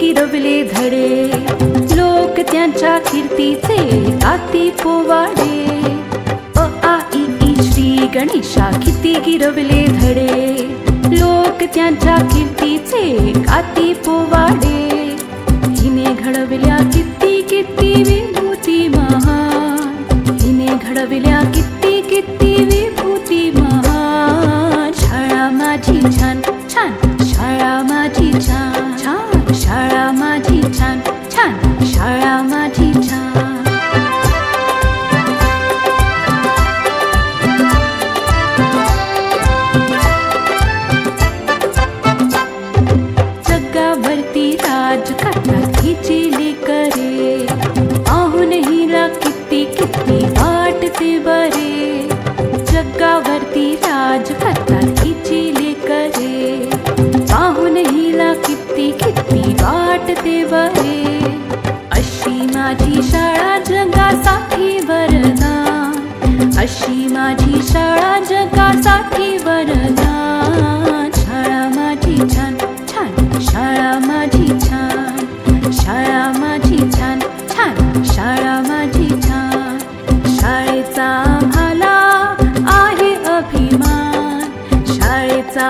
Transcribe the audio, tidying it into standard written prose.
गिरवले धडे, लोक त्यांच्या कीर्तीचे गाती पोवाडे. अ आ इ ई श्री गणेशा किती गिरवले धडे, लोक त्यांच्या कीर्तीचे गाती पोवाडे. हिने घडविल्या किती किती विभूती महान, हिने घडविल्या किती किती विभूती महान. शाळा माझी छान छान, शाळा माझी छान छान, शाळा माझी छान छान, शाळा माझी छान. जगावरती राज करतात हिची लेकरे, पाहून हिला किती किती वाटते बरे. जगावरती राज करतात हिची लेकरे, पाहून हिला किती किती वाटते बरे. अशी माझी शाळा जगासाठी वरदान, अशी माझी शाळा जगासाठी वरदान. शाळा माझी छान छान, शाळा माझी छान, शाळा माझी छान छान, शाळा माझी छान. शाळेचा आम्हाला आहे अभिमान, शाळेचा